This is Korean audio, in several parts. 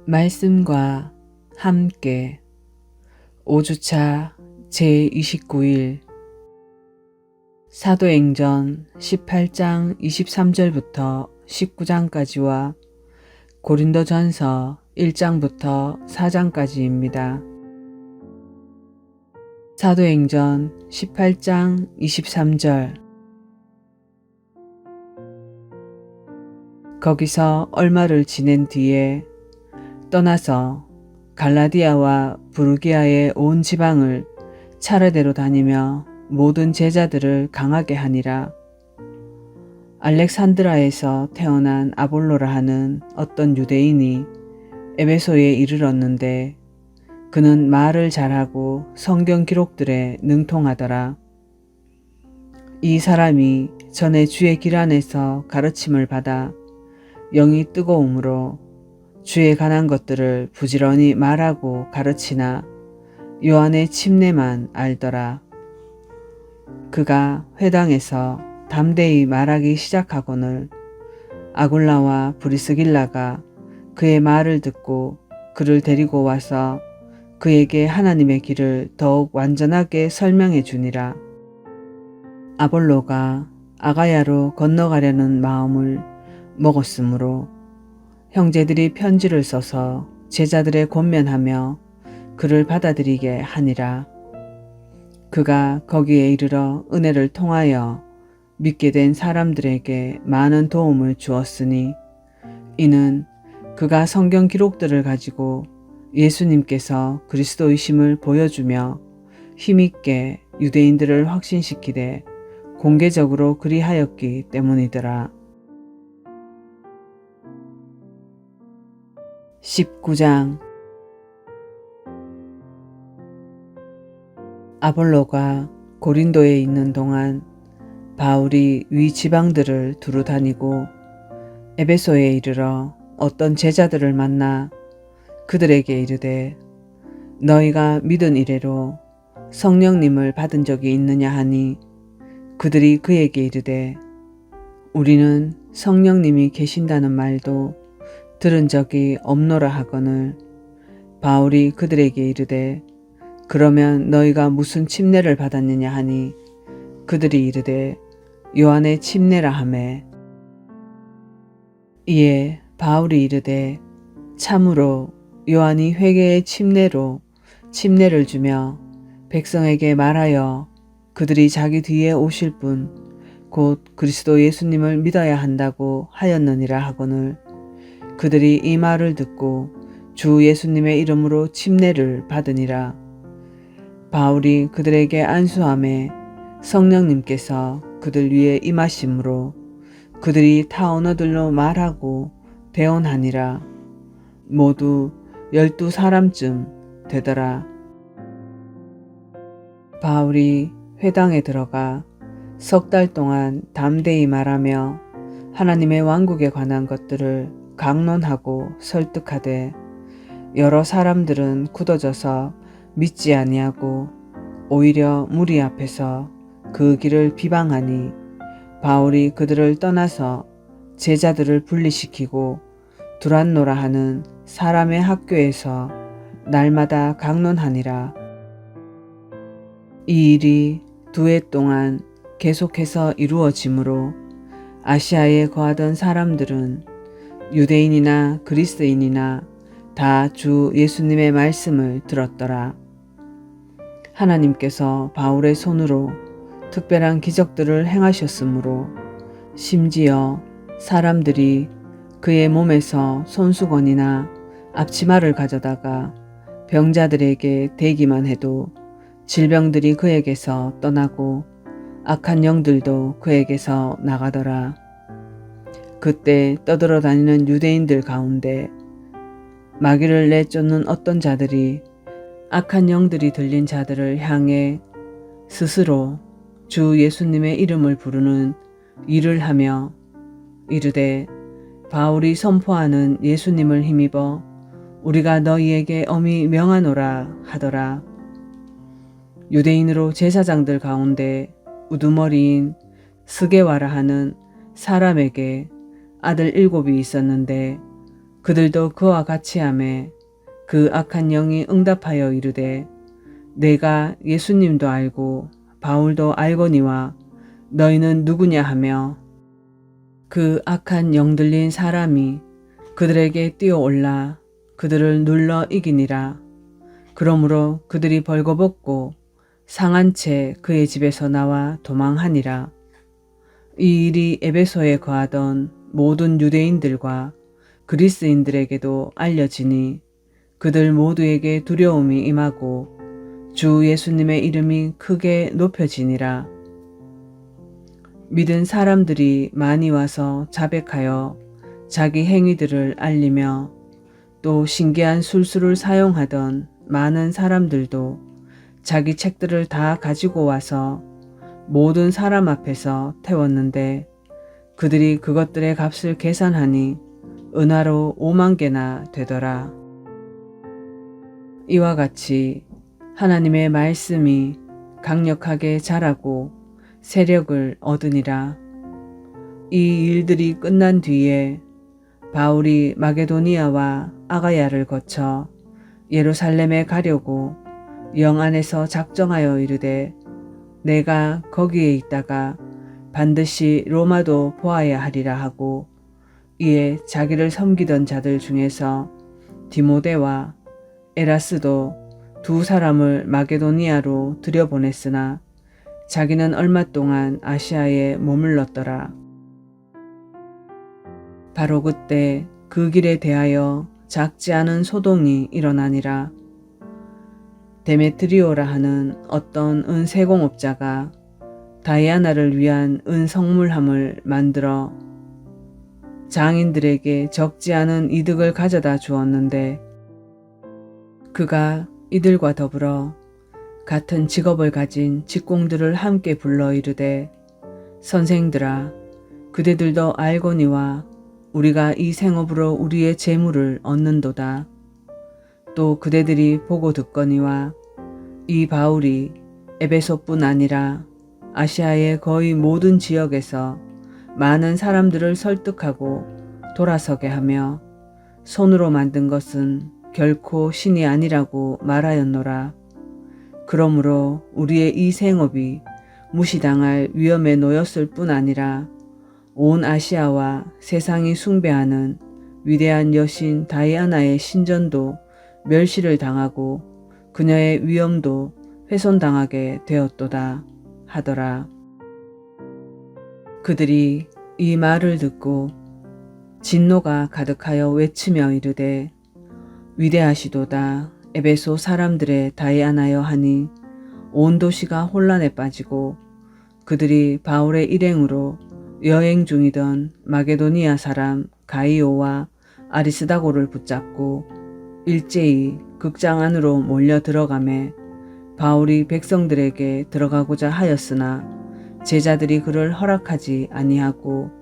말씀과 함께 5주차 제29일 사도행전 18장 23절부터 19장까지와 고린도전서 1장부터 4장까지입니다. 사도행전 18장 23절. 거기서 얼마를 지낸 뒤에 떠나서 갈라디아와 부르기아의 온 지방을 차례대로 다니며 모든 제자들을 강하게 하니라. 알렉산드라에서 태어난 아볼로라 하는 어떤 유대인이 에베소에 이르렀는데 그는 말을 잘하고 성경 기록들에 능통하더라. 이 사람이 전에 주의 길 안에서 가르침을 받아 영이 뜨거움으로 주에 관한 것들을 부지런히 말하고 가르치나 요한의 침례만 알더라. 그가 회당에서 담대히 말하기 시작하거늘 아굴라와 브리스길라가 그의 말을 듣고 그를 데리고 와서 그에게 하나님의 길을 더욱 완전하게 설명해 주니라. 아볼로가 아가야로 건너가려는 마음을 먹었으므로 형제들이 편지를 써서 제자들의 권면하며 그를 받아들이게 하니라. 그가 거기에 이르러 은혜를 통하여 믿게 된 사람들에게 많은 도움을 주었으니 이는 그가 성경 기록들을 가지고 예수님께서 그리스도이심을 보여주며 힘있게 유대인들을 확신시키되 공개적으로 그리하였기 때문이더라. 19장. 아볼로가 고린도에 있는 동안 바울이 위 지방들을 두루 다니고 에베소에 이르러 어떤 제자들을 만나 그들에게 이르되 너희가 믿은 이래로 성령님을 받은 적이 있느냐 하니 그들이 그에게 이르되 우리는 성령님이 계신다는 말도 들은 적이 없노라 하거늘 바울이 그들에게 이르되 그러면 너희가 무슨 침례를 받았느냐 하니 그들이 이르되 요한의 침례라 하매 이에 바울이 이르되 참으로 요한이 회개의 침례로 침례를 주며 백성에게 말하여 그들이 자기 뒤에 오실 분 곧 그리스도 예수님을 믿어야 한다고 하였느니라 하거늘 그들이 이 말을 듣고 주 예수님의 이름으로 침례를 받으니라. 바울이 그들에게 안수하매 성령님께서 그들 위에 임하심으로 그들이 타 언어들로 말하고 대언하니라. 모두 12사람쯤 되더라. 바울이 회당에 들어가 석 달 동안 담대히 말하며 하나님의 왕국에 관한 것들을 강론하고 설득하되 여러 사람들은 굳어져서 믿지 아니하고 오히려 무리 앞에서 그 길을 비방하니 바울이 그들을 떠나서 제자들을 분리시키고 두란노라 하는 사람의 학교에서 날마다 강론하니라. 이 일이 2해 동안 계속해서 이루어지므로 아시아에 거하던 사람들은 유대인이나 그리스인이나 다 주 예수님의 말씀을 들었더라. 하나님께서 바울의 손으로 특별한 기적들을 행하셨으므로 심지어 사람들이 그의 몸에서 손수건이나 앞치마를 가져다가 병자들에게 대기만 해도 질병들이 그에게서 떠나고 악한 영들도 그에게서 나가더라. 그때 떠들어 다니는 유대인들 가운데 마귀를 내쫓는 어떤 자들이 악한 영들이 들린 자들을 향해 스스로 주 예수님의 이름을 부르는 일을 하며 이르되 바울이 선포하는 예수님을 힘입어 우리가 너희에게 엄히 명하노라 하더라. 유대인으로 제사장들 가운데 우두머리인 스게와라 하는 사람에게 아들 7이 있었는데 그들도 그와 같이 하매 그 악한 영이 응답하여 이르되 내가 예수님도 알고 바울도 알거니와 너희는 누구냐 하며 그 악한 영 들린 사람이 그들에게 뛰어올라 그들을 눌러 이기니라. 그러므로 그들이 벌거벗고 상한 채 그의 집에서 나와 도망하니라. 이 일이 에베소에 거하던 모든 유대인들과 그리스인들에게도 알려지니 그들 모두에게 두려움이 임하고 주 예수님의 이름이 크게 높여지니라. 믿은 사람들이 많이 와서 자백하여 자기 행위들을 알리며 또 신기한 술수를 사용하던 많은 사람들도 자기 책들을 다 가지고 와서 모든 사람 앞에서 태웠는데 그들이 그것들의 값을 계산하니 은화로 5만 개나 되더라. 이와 같이 하나님의 말씀이 강력하게 자라고 세력을 얻으니라. 이 일들이 끝난 뒤에 바울이 마게도니아와 아가야를 거쳐 예루살렘에 가려고 영 안에서 작정하여 이르되 내가 거기에 있다가 반드시 로마도 보아야 하리라 하고 이에 자기를 섬기던 자들 중에서 디모데와 에라스도 두 사람을 마게도니아로 들여보냈으나 자기는 얼마 동안 아시아에 머물렀더라. 바로 그때 그 길에 대하여 작지 않은 소동이 일어나니라. 데메트리오라 하는 어떤 은세공업자가 다이아나를 위한 은성물함을 만들어 장인들에게 적지 않은 이득을 가져다 주었는데 그가 이들과 더불어 같은 직업을 가진 직공들을 함께 불러 이르되 선생들아 그대들도 알거니와 우리가 이 생업으로 우리의 재물을 얻는도다. 또 그대들이 보고 듣거니와 이 바울이 에베소뿐 아니라 아시아의 거의 모든 지역에서 많은 사람들을 설득하고 돌아서게 하며 손으로 만든 것은 결코 신이 아니라고 말하였노라. 그러므로 우리의 이 생업이 무시당할 위험에 놓였을 뿐 아니라 온 아시아와 세상이 숭배하는 위대한 여신 다이아나의 신전도 멸시를 당하고 그녀의 위엄도 훼손당하게 되었도다 하더라. 그들이 이 말을 듣고 진노가 가득하여 외치며 이르되 위대하시도다 에베소 사람들의 다이아나여 하니 온 도시가 혼란에 빠지고 그들이 바울의 일행으로 여행 중이던 마게도니아 사람 가이오와 아리스다고를 붙잡고 일제히 극장 안으로 몰려 들어가매 바울이 백성들에게 들어가고자 하였으나 제자들이 그를 허락하지 아니하고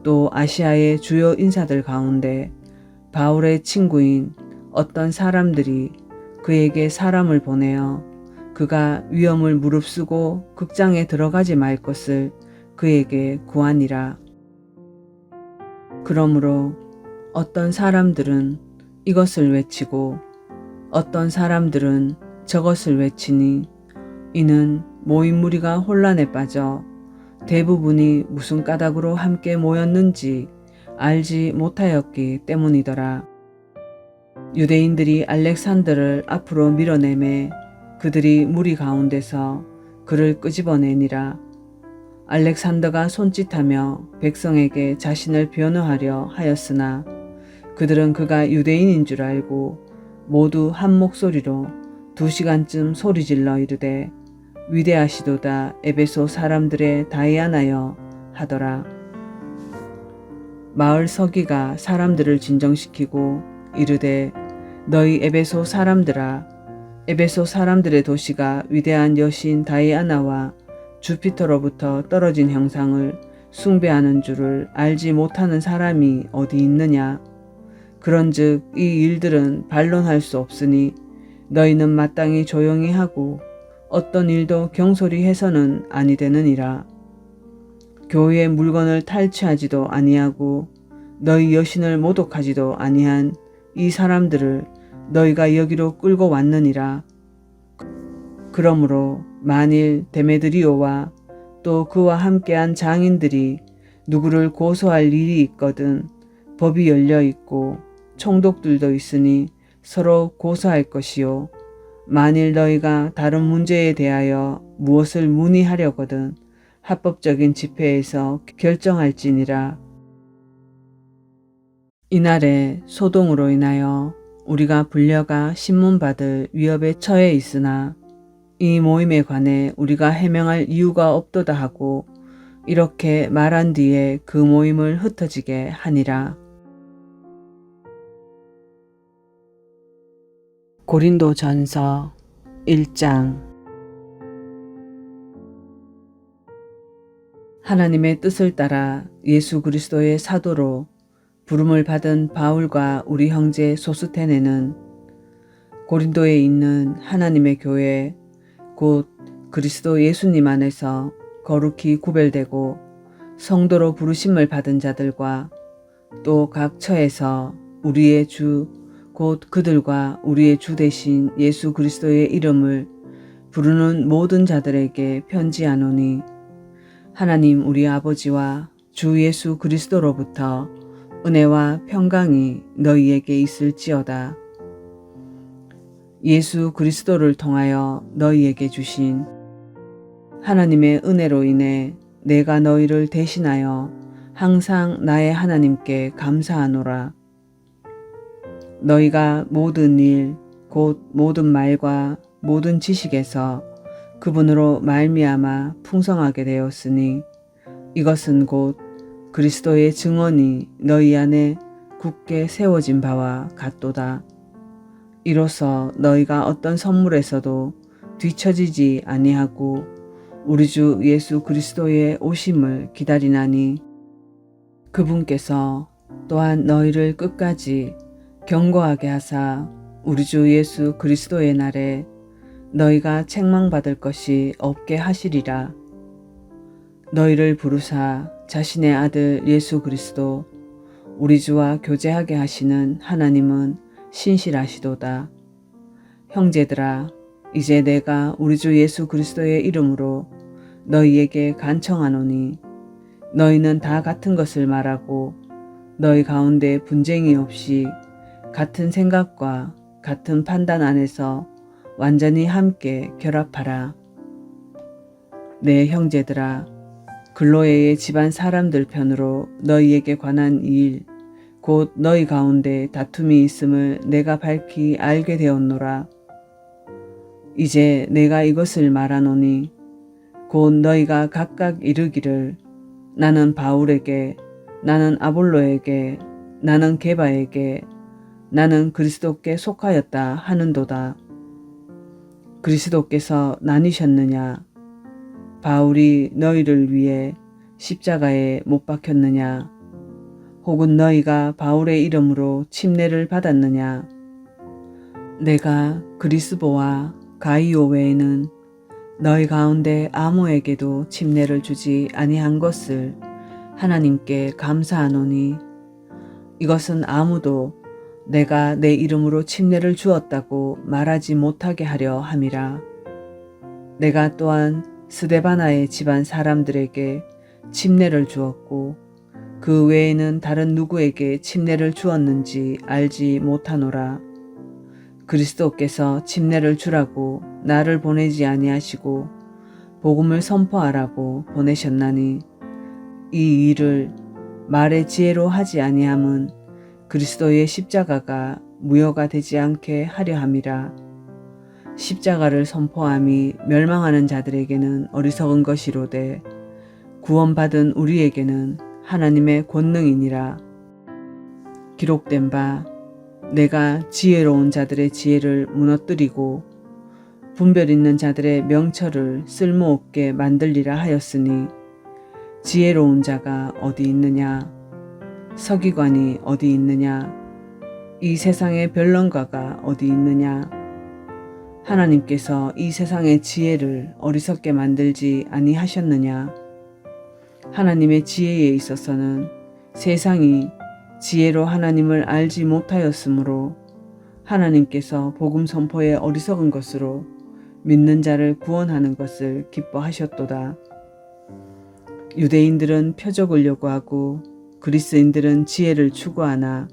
또 아시아의 주요 인사들 가운데 바울의 친구인 어떤 사람들이 그에게 사람을 보내어 그가 위험을 무릅쓰고 극장에 들어가지 말 것을 그에게 구하니라. 그러므로 어떤 사람들은 이것을 외치고 어떤 사람들은 저것을 외치니 이는 모인 무리가 혼란에 빠져 대부분이 무슨 까닭으로 함께 모였는지 알지 못하였기 때문이더라. 유대인들이 알렉산더를 앞으로 밀어내매 그들이 무리 가운데서 그를 끄집어내니라. 알렉산더가 손짓하며 백성에게 자신을 변호하려 하였으나 그들은 그가 유대인인 줄 알고 모두 한 목소리로 2시간쯤 소리질러 이르되 위대하시도다 에베소 사람들의 다이아나여 하더라. 마을 서기가 사람들을 진정시키고 이르되 너희 에베소 사람들아 에베소 사람들의 도시가 위대한 여신 다이아나와 주피터로부터 떨어진 형상을 숭배하는 줄을 알지 못하는 사람이 어디 있느냐. 그런즉 이 일들은 반론할 수 없으니 너희는 마땅히 조용히 하고 어떤 일도 경솔히 해서는 아니 되느니라. 교회의 물건을 탈취하지도 아니하고 너희 여신을 모독하지도 아니한 이 사람들을 너희가 여기로 끌고 왔느니라. 그러므로 만일 데메드리오와 또 그와 함께한 장인들이 누구를 고소할 일이 있거든 법이 열려 있고 총독들도 있으니 서로 고소할 것이요. 만일 너희가 다른 문제에 대하여 무엇을 문의하려거든 합법적인 집회에서 결정할지니라. 이날에 소동으로 인하여 우리가 불려가 신문받을 위협에 처해 있으나 이 모임에 관해 우리가 해명할 이유가 없도다 하고 이렇게 말한 뒤에 그 모임을 흩어지게 하니라. 고린도전서 1장. 하나님의 뜻을 따라 예수 그리스도의 사도로 부름을 받은 바울과 우리 형제 소스테네는 고린도에 있는 하나님의 교회 곧 그리스도 예수님 안에서 거룩히 구별되고 성도로 부르심을 받은 자들과 또 각 처에서 우리의 주 곧 그들과 우리의 주 되신 예수 그리스도의 이름을 부르는 모든 자들에게 편지하노니 하나님 우리 아버지와 주 예수 그리스도로부터 은혜와 평강이 너희에게 있을지어다. 예수 그리스도를 통하여 너희에게 주신 하나님의 은혜로 인해 내가 너희를 대신하여 항상 나의 하나님께 감사하노라. 너희가 모든 일, 곧 모든 말과 모든 지식에서 그분으로 말미암아 풍성하게 되었으니 이것은 곧 그리스도의 증언이 너희 안에 굳게 세워진 바와 같도다. 이로써 너희가 어떤 선물에서도 뒤처지지 아니하고 우리 주 예수 그리스도의 오심을 기다리나니 그분께서 또한 너희를 끝까지 견고하게 하사 우리 주 예수 그리스도의 날에 너희가 책망받을 것이 없게 하시리라. 너희를 부르사 자신의 아들 예수 그리스도 우리 주와 교제하게 하시는 하나님은 신실하시도다. 형제들아, 이제 내가 우리 주 예수 그리스도의 이름으로 너희에게 간청하노니 너희는 다 같은 것을 말하고 너희 가운데 분쟁이 없이 같은 생각과 같은 판단 안에서 완전히 함께 결합하라. 내 형제들아, 글로에의 집안 사람들 편으로 너희에게 관한 일, 곧 너희 가운데 다툼이 있음을 내가 밝히 알게 되었노라. 이제 내가 이것을 말하노니 곧 너희가 각각 이르기를 나는 바울에게, 나는 아볼로에게, 나는 게바에게, 나는 그리스도께 속하였다 하는도다. 그리스도께서 나뉘셨느냐? 바울이 너희를 위해 십자가에 못 박혔느냐? 혹은 너희가 바울의 이름으로 침례를 받았느냐? 내가 그리스보와 가이오 외에는 너희 가운데 아무에게도 침례를 주지 아니한 것을 하나님께 감사하노니 이것은 아무도 내가 내 이름으로 침례를 주었다고 말하지 못하게 하려 함이라. 내가 또한 스데바나의 집안 사람들에게 침례를 주었고 그 외에는 다른 누구에게 침례를 주었는지 알지 못하노라. 그리스도께서 침례를 주라고 나를 보내지 아니하시고 복음을 선포하라고 보내셨나니 이 일을 말의 지혜로 하지 아니함은 그리스도의 십자가가 무효가 되지 않게 하려 함이라. 십자가를 선포함이 멸망하는 자들에게는 어리석은 것이로되 구원받은 우리에게는 하나님의 권능이니라. 기록된 바 내가 지혜로운 자들의 지혜를 무너뜨리고 분별 있는 자들의 명철을 쓸모없게 만들리라 하였으니 지혜로운 자가 어디 있느냐? 서기관이 어디 있느냐? 이 세상의 변론가가 어디 있느냐? 하나님께서 이 세상의 지혜를 어리석게 만들지 아니하셨느냐? 하나님의 지혜에 있어서는 세상이 지혜로 하나님을 알지 못하였으므로 하나님께서 복음 선포의 어리석은 것으로 믿는 자를 구원하는 것을 기뻐하셨도다. 유대인들은 표적을 요구하고 그리스인들은 지혜를 추구하나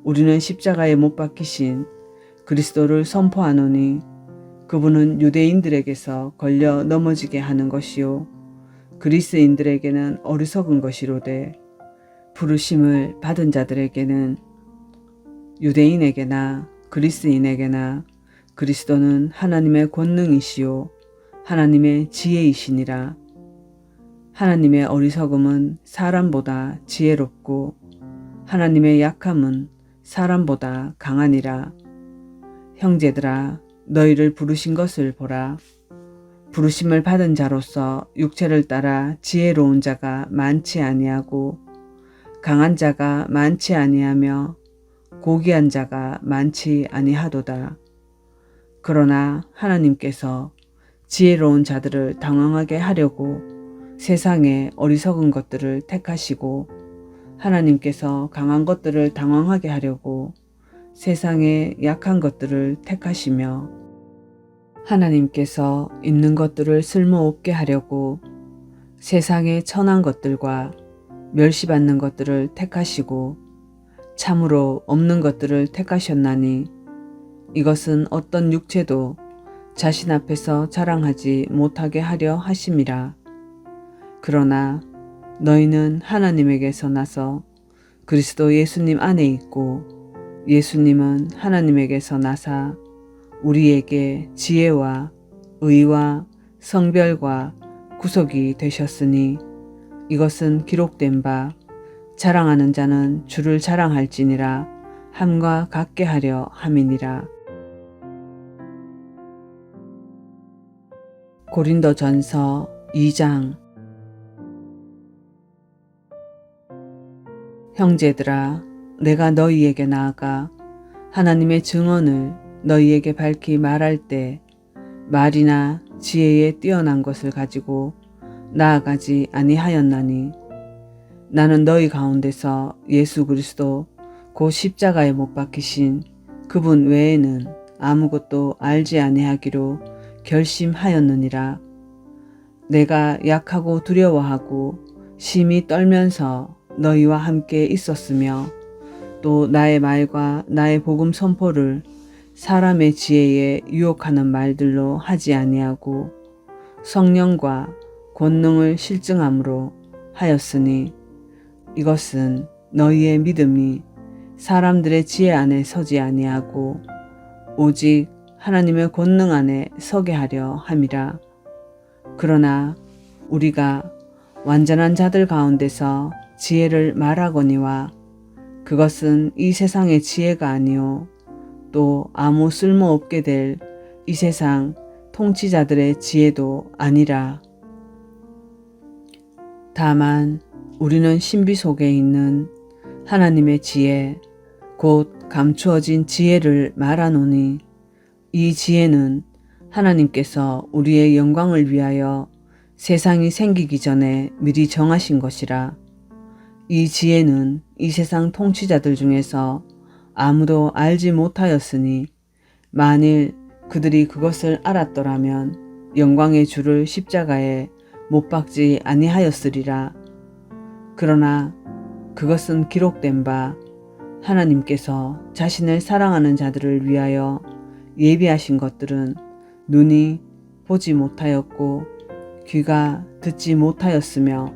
우리는 십자가에 못 박히신 그리스도를 선포하노니 그분은 유대인들에게서 걸려 넘어지게 하는 것이요 그리스인들에게는 어리석은 것이로되 부르심을 받은 자들에게는 유대인에게나 그리스인에게나 그리스도는 하나님의 권능이시요 하나님의 지혜이시니라. 하나님의 어리석음은 사람보다 지혜롭고 하나님의 약함은 사람보다 강하니라. 형제들아 너희를 부르신 것을 보라. 부르심을 받은 자로서 육체를 따라 지혜로운 자가 많지 아니하고 강한 자가 많지 아니하며 고귀한 자가 많지 아니하도다. 그러나 하나님께서 지혜로운 자들을 당황하게 하려고 세상의 어리석은 것들을 택하시고 하나님께서 강한 것들을 당황하게 하려고 세상의 약한 것들을 택하시며 하나님께서 있는 것들을 쓸모없게 하려고 세상의 천한 것들과 멸시받는 것들을 택하시고 참으로 없는 것들을 택하셨나니 이것은 어떤 육체도 자신 앞에서 자랑하지 못하게 하려 하심이라. 그러나 너희는 하나님에게서 나서 그리스도 예수님 안에 있고 예수님은 하나님에게서 나사 우리에게 지혜와 의와 성별과 구속이 되셨으니 이것은 기록된 바 자랑하는 자는 주를 자랑할지니라 함과 같게 하려 함이니라. 고린도전서 2장. 형제들아 내가 너희에게 나아가 하나님의 증언을 너희에게 밝히 말할 때 말이나 지혜에 뛰어난 것을 가지고 나아가지 아니하였나니 나는 너희 가운데서 예수 그리스도 곧 십자가에 못 박히신 그분 외에는 아무것도 알지 아니하기로 결심하였느니라. 내가 약하고 두려워하고 심히 떨면서 너희와 함께 있었으며 또 나의 말과 나의 복음 선포를 사람의 지혜에 유혹하는 말들로 하지 아니하고 성령과 권능을 실증함으로 하였으니 이것은 너희의 믿음이 사람들의 지혜 안에 서지 아니하고 오직 하나님의 권능 안에 서게 하려 함이라. 그러나 우리가 완전한 자들 가운데서 지혜를 말하거니와 그것은 이 세상의 지혜가 아니요 또 아무 쓸모없게 될 이 세상 통치자들의 지혜도 아니라. 다만 우리는 신비 속에 있는 하나님의 지혜 곧 감추어진 지혜를 말하노니 이 지혜는 하나님께서 우리의 영광을 위하여 세상이 생기기 전에 미리 정하신 것이라. 이 지혜는 이 세상 통치자들 중에서 아무도 알지 못하였으니 만일 그들이 그것을 알았더라면 영광의 주를 십자가에 못 박지 아니하였으리라. 그러나 그것은 기록된 바 하나님께서 자신을 사랑하는 자들을 위하여 예비하신 것들은 눈이 보지 못하였고 귀가 듣지 못하였으며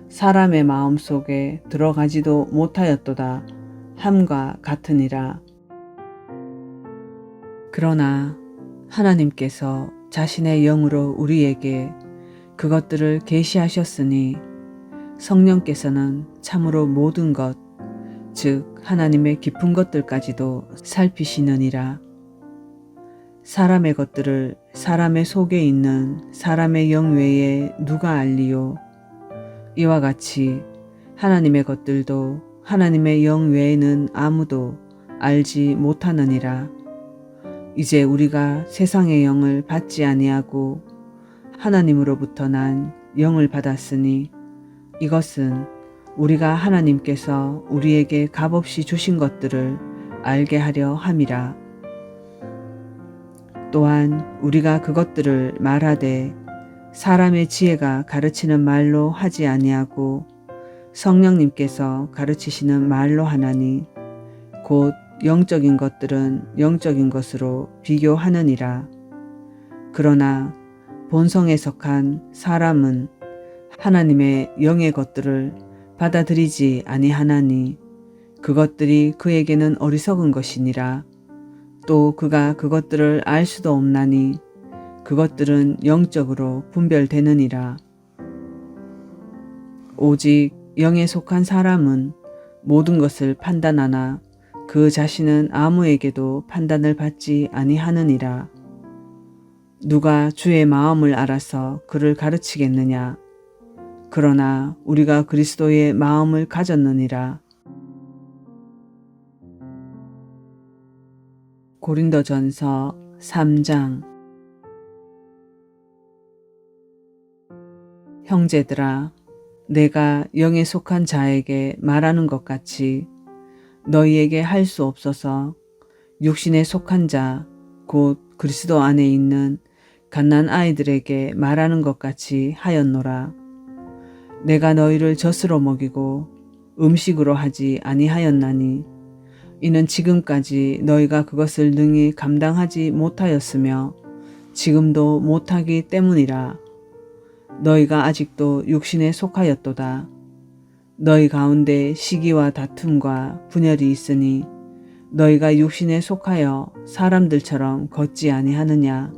사람의 마음속에 들어가지도 못하였도다 함과 같으니라. 그러나 하나님께서 자신의 영으로 우리에게 그것들을 계시하셨으니 성령께서는 참으로 모든 것, 즉 하나님의 깊은 것들까지도 살피시느니라. 사람의 것들을 사람의 속에 있는 사람의 영 외에 누가 알리요? 이와 같이 하나님의 것들도 하나님의 영 외에는 아무도 알지 못하느니라. 이제 우리가 세상의 영을 받지 아니하고 하나님으로부터 난 영을 받았으니 이것은 우리가 하나님께서 우리에게 값없이 주신 것들을 알게 하려 함이라. 또한 우리가 그것들을 말하되 사람의 지혜가 가르치는 말로 하지 아니하고 성령님께서 가르치시는 말로 하나니 곧 영적인 것들은 영적인 것으로 비교하느니라. 그러나 본성에 속한 사람은 하나님의 영의 것들을 받아들이지 아니하나니 그것들이 그에게는 어리석은 것이니라. 또 그가 그것들을 알 수도 없나니 그것들은 영적으로 분별되느니라. 오직 영에 속한 사람은 모든 것을 판단하나 그 자신은 아무에게도 판단을 받지 아니하느니라. 누가 주의 마음을 알아서 그를 가르치겠느냐? 그러나 우리가 그리스도의 마음을 가졌느니라. 고린도전서 3장. 형제들아, 내가 영에 속한 자에게 말하는 것 같이 너희에게 할 수 없어서 육신에 속한 자, 곧 그리스도 안에 있는 갓난 아이들에게 말하는 것 같이 하였노라. 내가 너희를 젖으로 먹이고 음식으로 하지 아니하였나니 이는 지금까지 너희가 그것을 능히 감당하지 못하였으며 지금도 못하기 때문이라. 너희가 아직도 육신에 속하였도다. 너희 가운데 시기와 다툼과 분열이 있으니 너희가 육신에 속하여 사람들처럼 걷지 아니하느냐.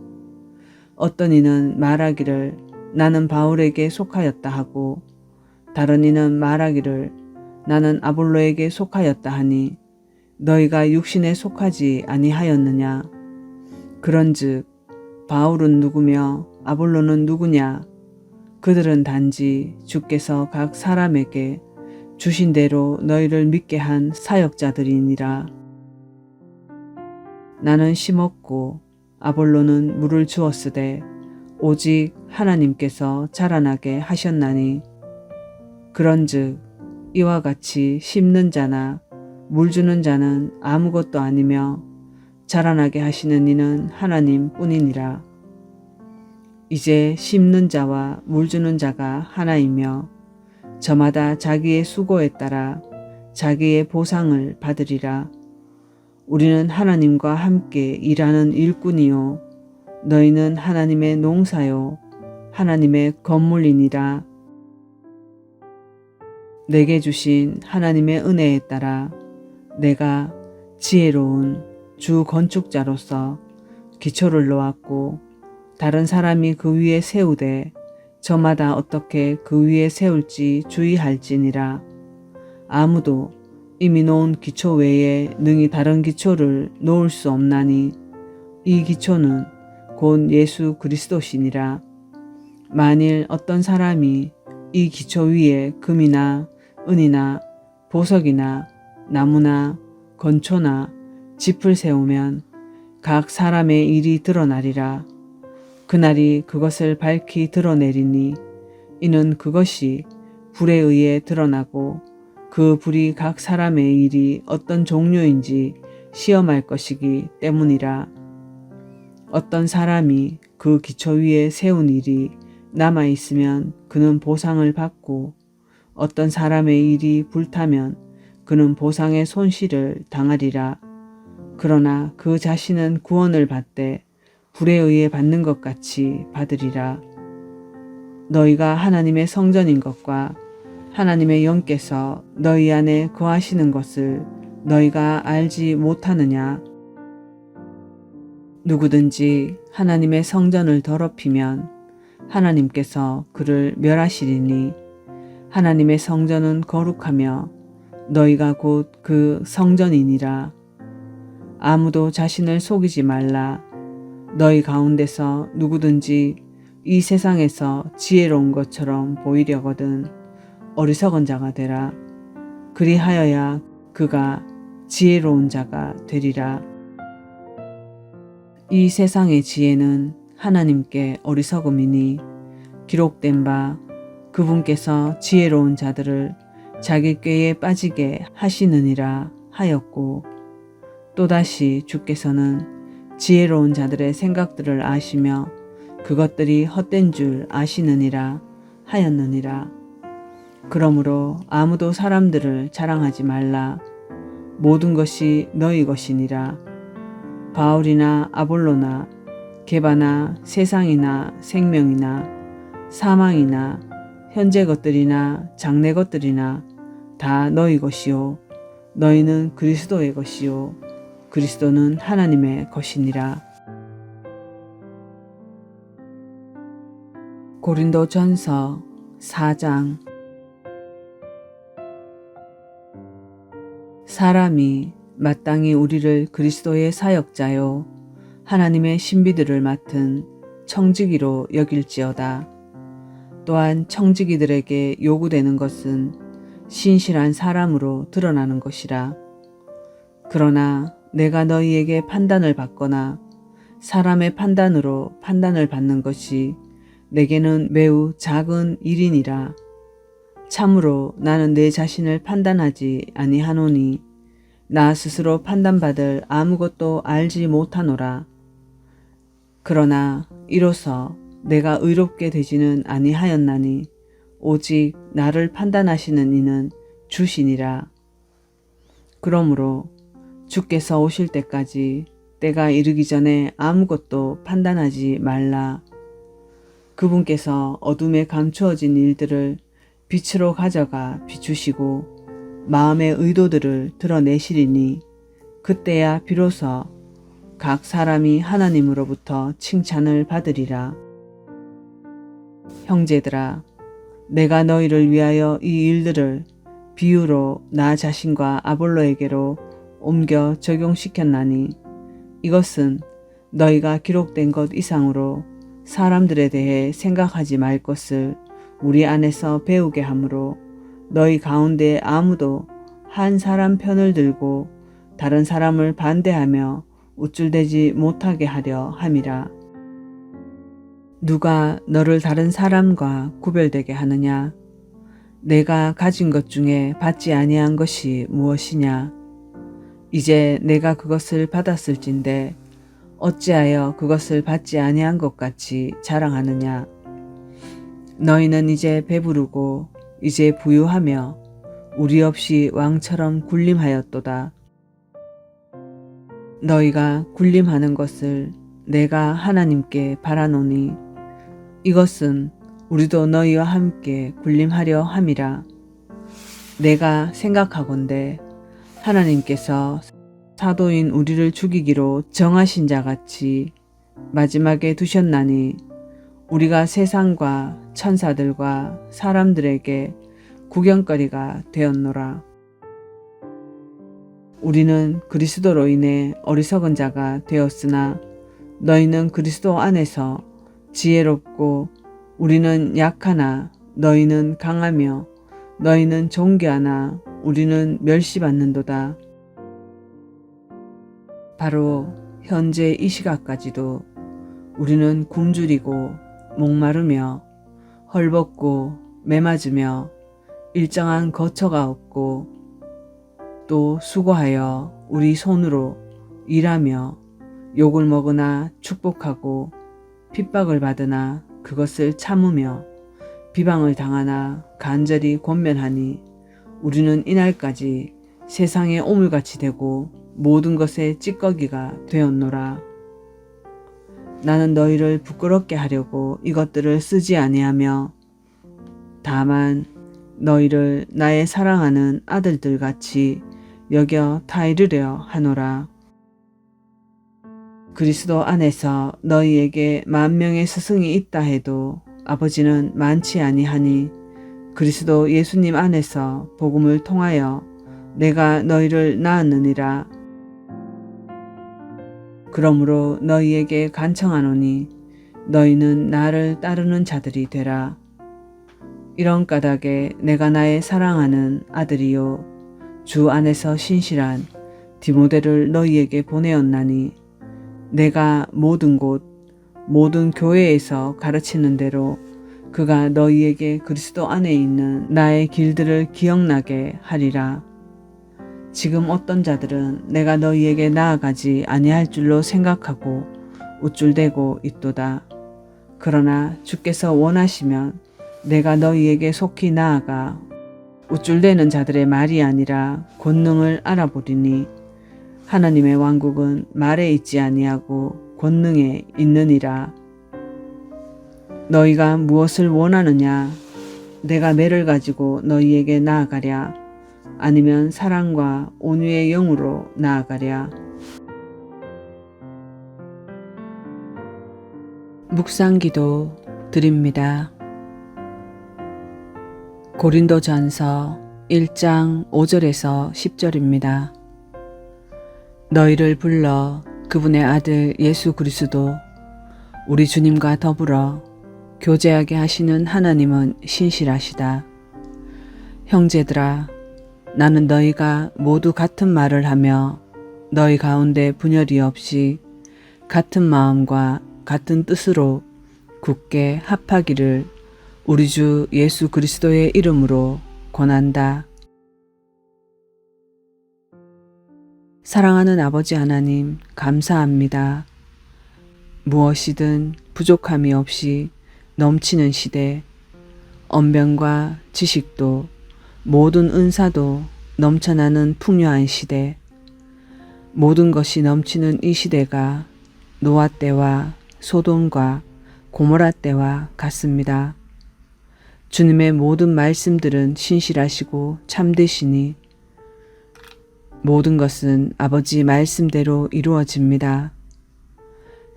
어떤 이는 말하기를 나는 바울에게 속하였다 하고 다른 이는 말하기를 나는 아볼로에게 속하였다 하니 너희가 육신에 속하지 아니하였느냐. 그런즉 바울은 누구며 아볼로는 누구냐. 그들은 단지 주께서 각 사람에게 주신 대로 너희를 믿게 한 사역자들이니라. 나는 심었고 아볼로는 물을 주었으되 오직 하나님께서 자라나게 하셨나니 그런즉 이와 같이 심는 자나 물 주는 자는 아무것도 아니며 자라나게 하시는 이는 하나님 뿐이니라. 이제 심는 자와 물 주는 자가 하나이며 저마다 자기의 수고에 따라 자기의 보상을 받으리라. 우리는 하나님과 함께 일하는 일꾼이요 너희는 하나님의 농사요 하나님의 건물이니라. 내게 주신 하나님의 은혜에 따라 내가 지혜로운 주 건축자로서 기초를 놓았고 다른 사람이 그 위에 세우되 저마다 어떻게 그 위에 세울지 주의할지니라. 아무도 이미 놓은 기초 외에 능히 다른 기초를 놓을 수 없나니 이 기초는 곧 예수 그리스도시니라. 만일 어떤 사람이 이 기초 위에 금이나 은이나 보석이나 나무나 건초나 짚을 세우면 각 사람의 일이 드러나리라. 그날이 그것을 밝히 드러내리니 이는 그것이 불에 의해 드러나고 그 불이 각 사람의 일이 어떤 종류인지 시험할 것이기 때문이라. 어떤 사람이 그 기초 위에 세운 일이 남아있으면 그는 보상을 받고 어떤 사람의 일이 불타면 그는 보상의 손실을 당하리라. 그러나 그 자신은 구원을 받되 불에 의해 받는 것 같이 받으리라. 너희가 하나님의 성전인 것과 하나님의 영께서 너희 안에 거하시는 것을 너희가 알지 못하느냐. 누구든지 하나님의 성전을 더럽히면 하나님께서 그를 멸하시리니 하나님의 성전은 거룩하며 너희가 곧 그 성전이니라. 아무도 자신을 속이지 말라. 너희 가운데서 누구든지 이 세상에서 지혜로운 것처럼 보이려거든 어리석은 자가 되라. 그리하여야 그가 지혜로운 자가 되리라. 이 세상의 지혜는 하나님께 어리석음이니 기록된 바 그분께서 지혜로운 자들을 자기 꾀에 빠지게 하시느니라 하였고, 또다시 주께서는 지혜로운 자들의 생각들을 아시며 그것들이 헛된 줄 아시느니라 하였느니라. 그러므로 아무도 사람들을 자랑하지 말라. 모든 것이 너희 것이니라. 바울이나 아볼로나 게바나 세상이나 생명이나 사망이나 현재 것들이나 장래 것들이나 다 너희 것이요 너희는 그리스도의 것이요 그리스도는 하나님의 것이니라. 고린도전서 4장. 사람이 마땅히 우리를 그리스도의 사역자요 하나님의 신비들을 맡은 청지기로 여길지어다. 또한 청지기들에게 요구되는 것은 신실한 사람으로 드러나는 것이라. 그러나 내가 너희에게 판단을 받거나 사람의 판단으로 판단을 받는 것이 내게는 매우 작은 일이니라. 참으로 나는 내 자신을 판단하지 아니하노니 나 스스로 판단받을 아무것도 알지 못하노라. 그러나 이로써 내가 의롭게 되지는 아니하였나니 오직 나를 판단하시는 이는 주시니라. 그러므로 주께서 오실 때까지 때가 이르기 전에 아무것도 판단하지 말라. 그분께서 어둠에 감추어진 일들을 빛으로 가져가 비추시고 마음의 의도들을 드러내시리니 그때야 비로소 각 사람이 하나님으로부터 칭찬을 받으리라. 형제들아, 내가 너희를 위하여 이 일들을 비유로 나 자신과 아볼로에게로 옮겨 적용시켰나니 이것은 너희가 기록된 것 이상으로 사람들에 대해 생각하지 말 것을 우리 안에서 배우게 하므로 너희 가운데 아무도 한 사람 편을 들고 다른 사람을 반대하며 우쭐대지 못하게 하려 함이라. 누가 너를 다른 사람과 구별되게 하느냐? 내가 가진 것 중에 받지 아니한 것이 무엇이냐? 이제 내가 그것을 받았을진데 어찌하여 그것을 받지 아니한 것 같이 자랑하느냐? 너희는 이제 배부르고 이제 부유하며 우리 없이 왕처럼 군림하였도다. 너희가 군림하는 것을 내가 하나님께 바라노니 이것은 우리도 너희와 함께 군림하려 함이라. 내가 생각하건대 하나님께서 사도인 우리를 죽이기로 정하신 자 같이 마지막에 두셨나니 우리가 세상과 천사들과 사람들에게 구경거리가 되었노라. 우리는 그리스도로 인해 어리석은 자가 되었으나 너희는 그리스도 안에서 지혜롭고 우리는 약하나 너희는 강하며 너희는 존귀하나 우리는 멸시받는도다. 바로 현재 이 시각까지도 우리는 굶주리고 목마르며 헐벗고 매맞으며 일정한 거처가 없고 또 수고하여 우리 손으로 일하며 욕을 먹으나 축복하고 핍박을 받으나 그것을 참으며 비방을 당하나 간절히 권면하니 우리는 이날까지 세상의 오물같이 되고 모든 것의 찌꺼기가 되었노라. 나는 너희를 부끄럽게 하려고 이것들을 쓰지 아니하며 다만 너희를 나의 사랑하는 아들들 같이 여겨 타이르려 하노라. 그리스도 안에서 너희에게 10,000명의 스승이 있다 해도 아버지는 많지 아니하니 그리스도 예수님 안에서 복음을 통하여 내가 너희를 낳았느니라. 그러므로 너희에게 간청하노니 너희는 나를 따르는 자들이 되라. 이런 까닭에 내가 나의 사랑하는 아들이요 주 안에서 신실한 디모데를 너희에게 보내었나니 내가 모든 곳 모든 교회에서 가르치는 대로 그가 너희에게 그리스도 안에 있는 나의 길들을 기억나게 하리라. 지금 어떤 자들은 내가 너희에게 나아가지 아니할 줄로 생각하고 우쭐대고 있도다. 그러나 주께서 원하시면 내가 너희에게 속히 나아가 우쭐대는 자들의 말이 아니라 권능을 알아보리니 하나님의 왕국은 말에 있지 아니하고 권능에 있느니라. 너희가 무엇을 원하느냐? 내가 매를 가지고 너희에게 나아가랴? 아니면 사랑과 온유의 영으로 나아가랴? 묵상기도 드립니다. 고린도전서 1장 5절에서 10절입니다. 너희를 불러 그분의 아들 예수 그리스도 우리 주님과 더불어 교제하게 하시는 하나님은 신실하시다. 형제들아, 나는 너희가 모두 같은 말을 하며 너희 가운데 분열이 없이 같은 마음과 같은 뜻으로 굳게 합하기를 우리 주 예수 그리스도의 이름으로 권한다. 사랑하는 아버지 하나님, 감사합니다. 무엇이든 부족함이 없이 넘치는 시대, 언변과 지식도 모든 은사도 넘쳐나는 풍요한 시대, 모든 것이 넘치는 이 시대가 노아 때와 소돔과 고모라 때와 같습니다. 주님의 모든 말씀들은 신실하시고 참되시니 모든 것은 아버지 말씀대로 이루어집니다.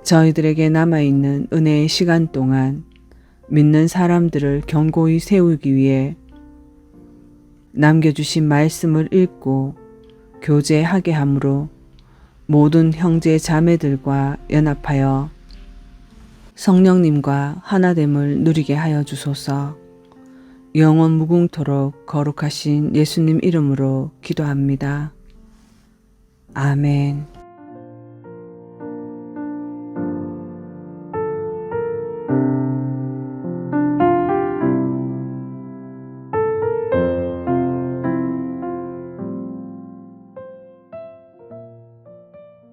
저희들에게 남아있는 은혜의 시간 동안 믿는 사람들을 견고히 세우기 위해 남겨주신 말씀을 읽고 교제하게 함으로 모든 형제 자매들과 연합하여 성령님과 하나됨을 누리게 하여 주소서. 영원 무궁토록 거룩하신 예수님 이름으로 기도합니다. 아멘.